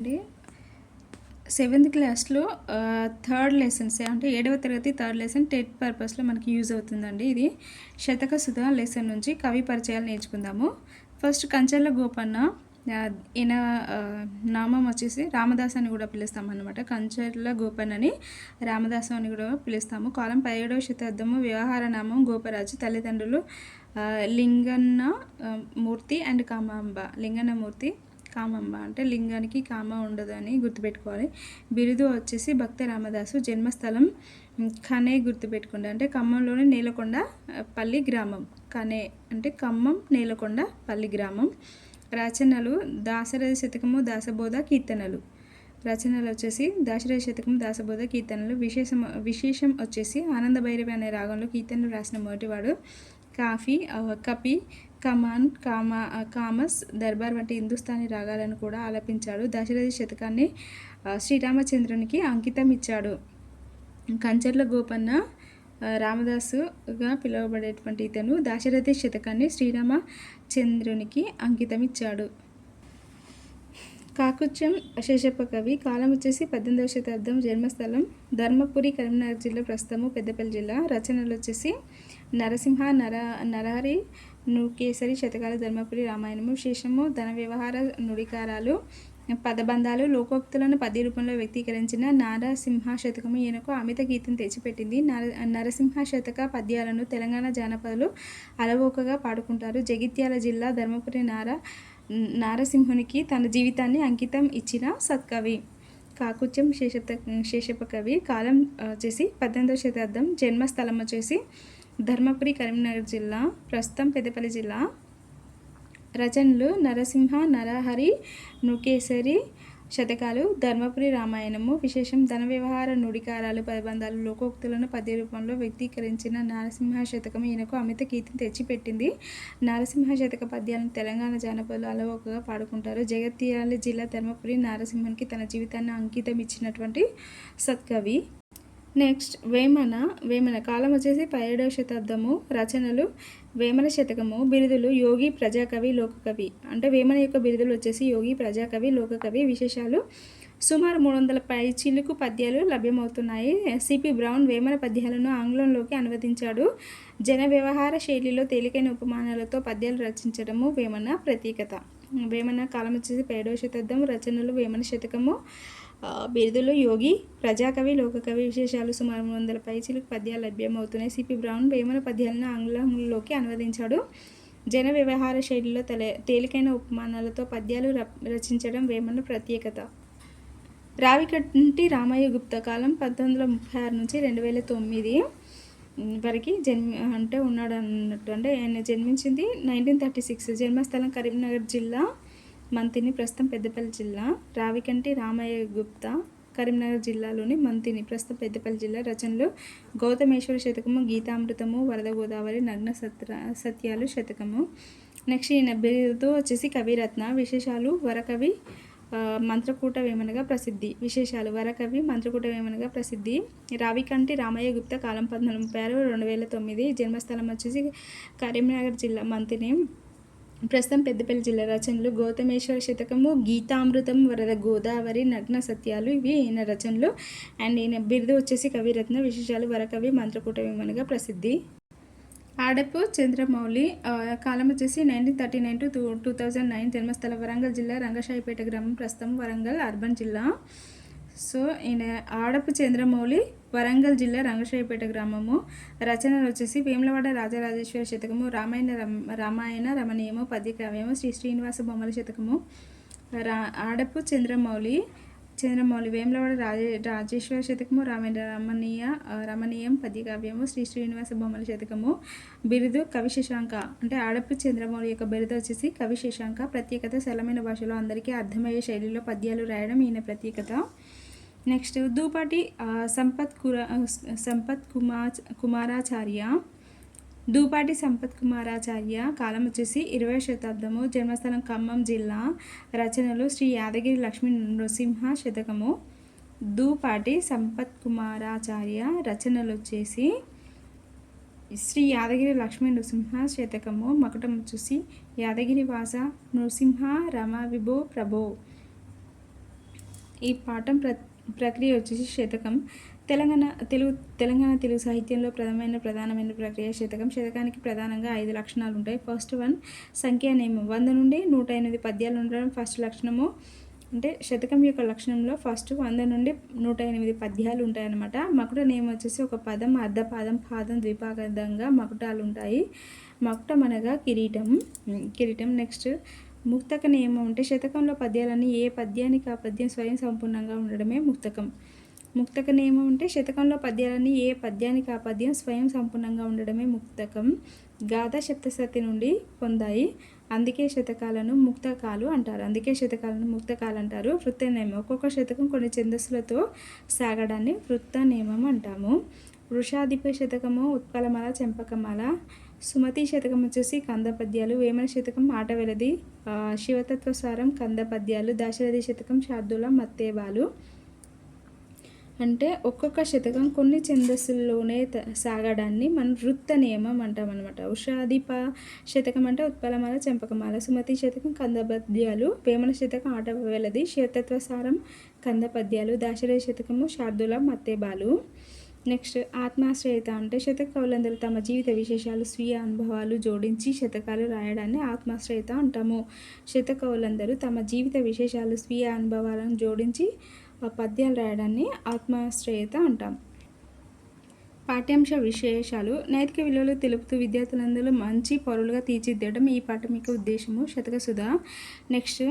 అండి 7th క్లాస్లో third lessons అంటే 7వ తరగతి థర్డ్ లెసన్ టెట్ పర్పస్లో మనకి యూజ్ అవుతుందండి. ఇది శతక సుధ లెసన్ నుంచి కవి పరిచయాలు నేర్చుకుందాము. ఫస్ట్ కంచర్ల గోపన్న, ఈయన నామం వచ్చేసి రామదాస్ అని కూడా పిలుస్తాం అన్నమాట. కంచర్ల గోపన్నని రామదాసు అని కూడా పిలుస్తాము. కాలం 17వ శతాబ్దము. వ్యవహార నామం గోపరాజు. తల్లిదండ్రులు లింగన్న మూర్తి అండ్ కామాంబ. లింగన్న మూర్తి, కామమ్మ. అంటే లింగానికి కామ ఉండదు అని గుర్తుపెట్టుకోవాలి. బిరుదు వచ్చేసి భక్త రామదాసు. జన్మస్థలం కనే గుర్తుపెట్టుకోండి. అంటే ఖమ్మంలోని నేలకొండ పల్లి గ్రామం. కనే అంటే ఖమ్మం నేలకొండ పల్లి గ్రామం. రచనలు దాశరథి శతకము, దాసబోధ, కీర్తనలు. రచనలు వచ్చేసి దాశరథి శతకం, దాసబోధ, కీర్తనలు. విశేషం వచ్చేసి ఆనందభైరవి అనే రాగంలో కీర్తనలు రాసిన మొదటివాడు. కాఫీ, కపి, కమాన్, కామస్, దర్బార్ వంటి హిందుస్థానీ రాగాలను కూడా ఆలపించాడు. దశరథి శతకాన్ని శ్రీరామచంద్రునికి అంకితం ఇచ్చాడు. కంచర్ల గోపన్న రామదాసుగా పిలువబడేటువంటి ఇతను దాశరథి శతకాన్ని శ్రీరామచంద్రునికి అంకితం ఇచ్చాడు. కాకుత్యం శేషప్ప కవి. కాలం వచ్చేసి 18వ శతాబ్దం. జన్మస్థలం ధర్మపురి, కరీంనగర్ జిల్లా, ప్రస్తుతము పెద్దపల్లి జిల్లా. రచనలు వచ్చేసి నరసింహ, నరహరి, నూకేసరి, శతకాలు, ధర్మపురి, రామాయణము. విశేషము ధన వ్యవహార నుడికారాలు, పదబంధాలు, లోకోక్తులను పద్య రూపంలో వ్యక్తీకరించిన నారసింహ శతకము ఈయనకు అమిత గీతం తెచ్చిపెట్టింది. నరసింహ శతక పద్యాలను తెలంగాణ జానపదులు అలవోకగా పాడుకుంటారు. జగిత్యాల జిల్లా ధర్మపురి నారసింహునికి తన జీవితాన్ని అంకితం ఇచ్చిన సత్కవి. కాకుత్యం శేషప్ప కవి. కాలం వచ్చేసి 18వ శతాబ్దం. జన్మస్థలం వచ్చేసి ధర్మపురి, కరీంనగర్ జిల్లా, ప్రస్తుతం పెద్దపల్లి జిల్లా. రచనలు నరసింహ, నరహరి, నూకేసరి, శతకాలు, ధర్మపురి, రామాయణము. విశేషం ధన వ్యవహార నుడికారాలు, పదబంధాలు, లోకోక్తులను పద్య రూపంలో వ్యక్తీకరించిన నారసింహ శతకం ఈయనకు అమిత కీర్తిని తెచ్చిపెట్టింది. నారసింహ శతక పద్యాలను తెలంగాణ జానపదులు అలవోకగా పాడుకుంటారు. జగిత్యాల జిల్లా ధర్మపురి నారసింహునికి తన జీవితాన్ని అంకితం ఇచ్చినటువంటి సత్కవి. నెక్స్ట్ వేమన. కాలం వచ్చేసి 17వ శతాబ్దము. రచనలు వేమన శతకము. బిరుదులు యోగి, ప్రజాకవి, లోకకవి. అంటే వేమన యొక్క బిరుదులు వచ్చేసి యోగి, ప్రజాకవి, లోకకవి. విశేషాలు సుమారు 300 పైచిలుకు పద్యాలు లభ్యమవుతున్నాయి. సిపి బ్రౌన్ వేమన పద్యాలను ఆంగ్లంలోకి అనువదించాడు. జన వ్యవహార శైలిలో తేలికైన ఉపమానాలతో పద్యాలు రచించడము వేమన ప్రత్యేకత. వేమన కాలం వచ్చేసి 17వ శతాబ్దం. రచనలు వేమన శతకము. బిరుదులు యోగి, ప్రజాకవి, లోకకవి. విశేషాలు సుమారు 300 పైచిలుకు పద్యాలు లభ్యమవుతున్నాయి. సిపి బ్రౌన్ వేమన పద్యాలను ఆంగ్లంలోకి అనువదించాడు. జన వ్యవహార శైలిలో తేలికైన ఉపమానాలతో పద్యాలు రచించడం వేమన ప్రత్యేకత. రావికంటి రామయ్య గుప్తా. కాలం 1936 నుంచి 2009 వరకు ఉన్నాడు అన్నట్టు. అంటే ఆయన జన్మించింది 1936. జన్మస్థలం కరీంనగర్ జిల్లా, మంతిని, ప్రస్తుతం పెద్దపల్లి జిల్లా. రావికంటి రామయ్య గుప్తా కరీంనగర్ జిల్లాలోని మంతిని, ప్రస్తుతం పెద్దపల్లి జిల్లా. రచనలు గౌతమేశ్వర శతకము, గీతామృతము, వరద గోదావరి, నగ్న సత్యాలు శతకము. నెక్స్ట్ ఈయన బిరుదు వచ్చేసి కవిరత్న. విశేషాలు వరకవి, మంత్రకూట వేమనగా ప్రసిద్ధి. విశేషాలు వరకవి, మంత్రకూట వేమనగా ప్రసిద్ధి. రావికంటి రామయ్య గుప్తా. కాలం 1436-2009. జన్మస్థలం వచ్చేసి కరీంనగర్ జిల్లా, మంతిని, ప్రస్తుతం పెద్దపల్లి జిల్లా. రచనలు గౌతమేశ్వర శతకము, గీతామృతం, వరద గోదావరి, నగ్న సత్యాలు. ఇవి ఈయన రచనలు. అండ్ ఈయన బిరుదు వచ్చేసి కవిరత్న. విశేషాలు వరకవి, మంత్రకూట వేమనగా ప్రసిద్ధి. ఆడపు చంద్రమౌళి. కాలం వచ్చేసి 1939 to 2009. జన్మస్థల వరంగల్ జిల్లా, రంగశాయిపేట గ్రామం, ప్రస్తుతం వరంగల్ అర్బన్ జిల్లా. సో ఈయన ఆడపు చంద్రమౌళి, వరంగల్ జిల్లా, రంగశాయిపేట గ్రామము. రచనలు వచ్చేసి వేములవాడ రాజరాజేశ్వర శతకము, రామాయణ రమణీయము, పద్యకావ్యము, శ్రీనివాస బొమ్మల శతకము. ఆడపు చంద్రమౌళి వేములవాడ రాజేశ్వర శతకము, రామాయణ రమణీయం, పద్యకావ్యము, శ్రీనివాస బొమ్మల శతకము. బిరుదు కవి శశాంక. అంటే ఆడపు చంద్రమౌళి యొక్క బిరుదు వచ్చేసి కవి శశాంక. ప్రత్యేకత సరళమైన భాషలో అందరికీ అర్థమయ్యే శైలిలో పద్యాలు రాయడం ఈయన ప్రత్యేకత. నెక్స్ట్ దూపాటి సంపత్ కుమారాచార్య. దూపాటి సంపత్ కుమారాచార్య. కాలం వచ్చేసి 20వ శతాబ్దము. జన్మస్థలం ఖమ్మం జిల్లా. రచనలు శ్రీ యాదగిరి లక్ష్మీ నృసింహ శతకము. దూపాటి సంపత్ కుమారాచార్య. రచనలు వచ్చేసి శ్రీ యాదగిరి లక్ష్మీ నృసింహ శతకము. మకుటం వచ్చేసి యాదగిరి వాస నృసింహ రమ విభో ప్రభో. ఈ పాఠం ప్రక్రియ వచ్చేసి శతకం. తెలంగాణ తెలుగు సాహిత్యంలో ప్రధానమైన ప్రక్రియ శతకం. శతకానికి ప్రధానంగా 5 లక్షణాలు ఉంటాయి. ఫస్ట్ వన్ సంఖ్యా నియమం. 100 నుండి 108 పద్యాలు ఉండడం ఫస్ట్ లక్షణము. అంటే శతకం యొక్క లక్షణంలో ఫస్ట్ 100 నుండి 108 పద్యాలు ఉంటాయన్నమాట. మకుట నియమం వచ్చేసి ఒక పదం, అర్ధపాదం, పాదం, ద్విపాదంగా మకుటాలు ఉంటాయి. మకుటం అనగా కిరీటం. నెక్స్ట్ ముక్తక నియమం అంటే శతకంలో పద్యాలన్నీ ఏ పద్యానికి ఆ పద్యం స్వయం సంపూర్ణంగా ఉండడమే ముక్తకం. ముక్తక నియమం అంటే శతకంలో పద్యాలన్నీ ఏ పద్యానికి ఆ పద్యం స్వయం సంపూర్ణంగా ఉండడమే ముక్తకం. గాథ సప్తశతి నుండి పొందాయి, అందుకే శతకాలను ముక్తకాలు అంటారు. వృత్త నియమం ఒక్కొక్క శతకం కొన్ని ఛందస్సులతో సాగడాన్ని వృత్త నియమం అంటాము. వృషాధిప శతకము ఉత్పలమాల, చెంపకమాల. సుమతి శతకం వచ్చేసి కంద పద్యాలు. వేమన శతకం ఆటవెలది, శివతత్వసారం కంద పద్యాలు. దాశరథి శతకం శార్దూల, మత్తేబాలు. అంటే ఒక్కొక్క శతకం కొన్ని ఛందస్సుల్లోనే సాగడాన్ని మనం వృత్త నియమం అంటాం అనమాట. ఉషాధిప శతకం అంటే ఉత్పలమాల, చెంపకమాల. సుమతి శతకం కంద పద్యాలు. వేమన శతకం ఆటవెలది, శివతత్వసారం కంద పద్యాలు. దాశరథి శతకము శార్దూల, మత్తేబాలు. నెక్స్ట్ ఆత్మాశ్రయత అంటే శతక కవులందరూ తమ జీవిత విశేషాలు, స్వీయ అనుభవాలు జోడించి శతకాలు రాయడాన్ని ఆత్మాశ్రయత అంటాము. శతక కవులందరూ తమ జీవిత విశేషాలు, స్వీయ అనుభవాలను జోడించి పద్యాలు రాయడాన్ని ఆత్మాశ్రయత అంటాం. పాఠ్యాంశ విశేషాలు. నైతిక విలువలు తెలుపుతూ విద్యార్థులందరూ మంచి పౌరులుగా తీర్చిదిద్దడం ఈ పాఠం యొక్క ఉద్దేశము. శతకసుధ. నెక్స్ట్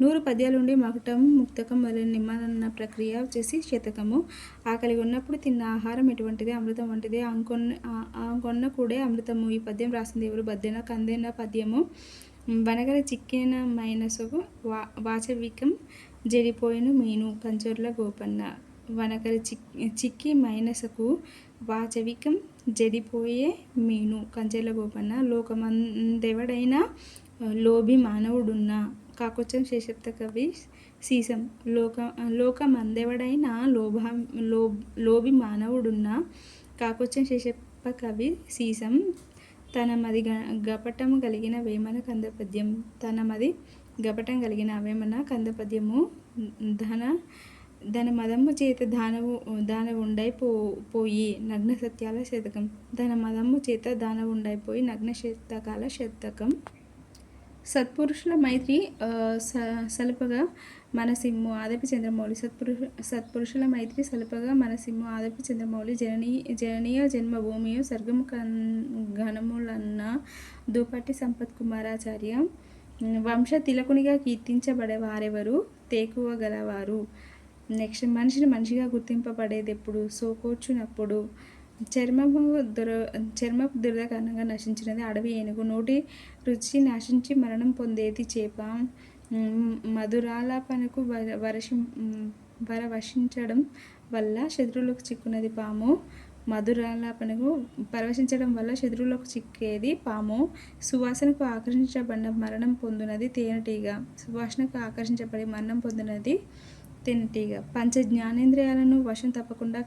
100 పద్యాలు ఉండి మకుటం, ముక్తకం మొదలైన నియమన ప్రక్రియ వచ్చేసి శతకము. ఆకలి ఉన్నప్పుడు తిన్న ఆహారం ఎటువంటిది? అమృతం వంటిది. ఆంకొన్న కూడే అమృతము. ఈ పద్యం రాసింది ఎవరు? బద్దెన. కందెన పద్యము. వనగల చిక్కిన మైనసుకు వాచవికం జడిపోయిన మీను. కంచర్ల గోపన్న. వనకరి చిక్కి మైనసకు వాచవికం జడిపోయే మీను. కంచెల గోపన్న. లోకమందెవడైనా లోభి మానవుడున్నా. కాకొచ్చం శేషప్త కవి సీసం. లోకమందెవడైనా లోభి మానవుడున్నా. కాకొచ్చం శేషప్ప కవి సీసం. తనమది గపటము కలిగిన వేమన కంద పద్యం. తనమది గపటం కలిగిన వేమన కంద పద్యము. ధన మదమ్ము చేత దానవుండైపోయి నగ్న సత్యాల శతకం. ధన మదమ్ము చేత దానవుండైపోయి నగ్న శతకాల శతకం. సత్పురుషుల మైత్రి సలుపగా మనసిమ్ము ఆదపి చంద్రమౌళి. సత్పురుషుల మైత్రి సలుపగా మనసిమ్ము ఆదపి చంద్రమౌళి. జననీయ జన్మభూమియు స్వర్గము ఘనములన్న దూపట్టి సంపత్ కుమారాచార్య. వంశ తిలకునిగా కీర్తించబడేవారెవరు? తేకువ గలవారు. నెక్స్ట్ మనిషిగా గుర్తింపబడేది ఎప్పుడు? సోకోర్చునప్పుడు. చర్మపు దురద కారణంగా నశించినది అడవి ఏనుగు. నోటి రుచి నాశించి మరణం పొందేది చేప. మధురాలాపనకు పరవశించడం వల్ల శత్రువులకు చిక్కున్నది పాము. మధురాలాపనకు పరవశించడం వల్ల శత్రువులకు చిక్కేది పాము. సువాసనకు ఆకర్షించబడిన మరణం పొందినది తేనెటీగ. సువాసనకు ఆకర్షించబడి మరణం పొందినది తేనెటీగ. పంచ జ్ఞానేంద్రియాలను వశం తప్పకుండా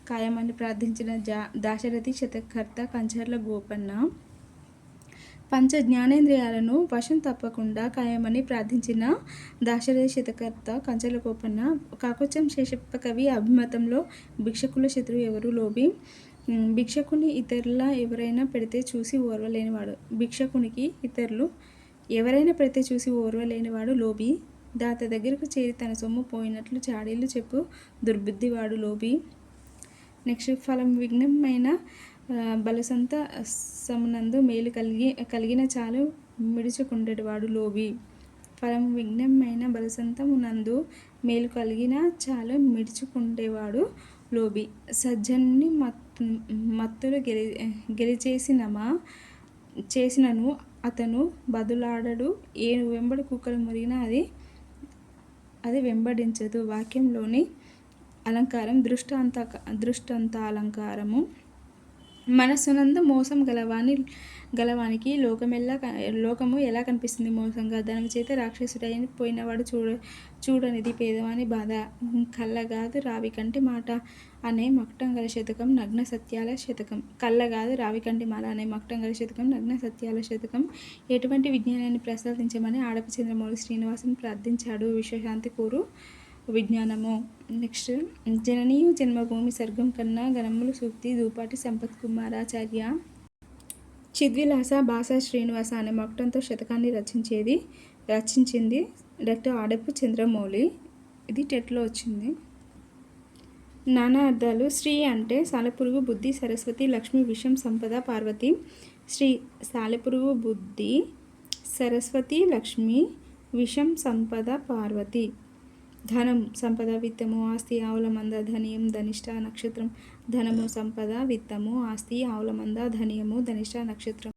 కాయమని ప్రార్థించిన దాశరథి శతకర్త కంచర్ల గోపన్న. పంచ జ్ఞానేంద్రియాలను వశం తప్పకుండా కాయమని ప్రార్థించిన దాశరథి శతకర్త కంచర్ల గోపన్న. కాకొచ్చం శేషప్ప కవి అభిమతంలో భిక్షకుల శత్రువు ఎవరు? లోభి. భిక్షకుని ఇతరుల ఎవరైనా పెడితే చూసి ఓర్వలేనివాడు. భిక్షకునికి ఇతరులు ఎవరైనా పెడితే చూసి ఓర్వలేనివాడు లోభి. దాత దగ్గరకు చేరి తన సొమ్ము పోయినట్లు చాడీలు చెప్పు దుర్బుద్ధివాడు లోభి. నెక్స్ట్ ఫలం విఘ్నమైన బలసంత సమునందు మేలు కలిగిన చాలు మిడుచుకుండేవాడు లోభి. ఫలం విఘ్నమైన బలసంతమునందు మేలు కలిగిన చాలు మిడుచుకుండేవాడు లోభి. సజ్జనుని మత్తులు చేసినను అతను బదులాడడు. ఏను వెంబడి కుక్కలు మురిగిన అది వెంబడించదు. వాక్యంలోని అలంకారం దృష్టాంత అలంకారము. మనస్సునందు మోసం గలవానికి లోకము ఎలా కనిపిస్తుంది? మోసంగా. ధనము చేత రాక్షసుడైన పోయినవాడు చూడనిది పేదవాని బాధ. కళ్ళగాదు రావి కంటి మాట అనే మకుటంగల శతకం నగ్న సత్యాల శతకం. కళ్ళగాదు రావి కంటి మాట అనే మకుటంగల శతకం నగ్న సత్యాల శతకం. ఎటువంటి విజ్ఞానాన్ని ప్రసాదించమని ఆడపి చంద్రమౌళి శ్రీనివాసుని ప్రార్థించాడు? విశ్వశాంతి కోరు విజ్ఞానము. నెక్స్ట్ జననీయు జన్మభూమి సర్గం కన్నా గణములు సూక్తి దూపాటి సంపత్ కుమారాచార్య. చిద్విలాస భాషా శ్రీనివాస అనే మొక్కటంతో శతకాన్ని రచించింది డాక్టర్ ఆడపు చంద్రమౌళి. ఇది టెట్లో వచ్చింది. నానా అర్థాలు. శ్రీ అంటే సాలెపురుగు, బుద్ధి, సరస్వతి, లక్ష్మి, విషం, సంపద, పార్వతి. శ్రీ సాలెపురుగు, బుద్ధి, సరస్వతి, లక్ష్మి, విషం, సంపద, పార్వతి. ధనం సంపద, విత్తము, ఆస్తి, ఆవుల మంద, ధనియం, ధనిష్ట నక్షత్రం. ధనము సంపద, విత్తము, ఆస్తి, ఆవుల మంద, ధనియము, ధనిష్ట నక్షత్రం.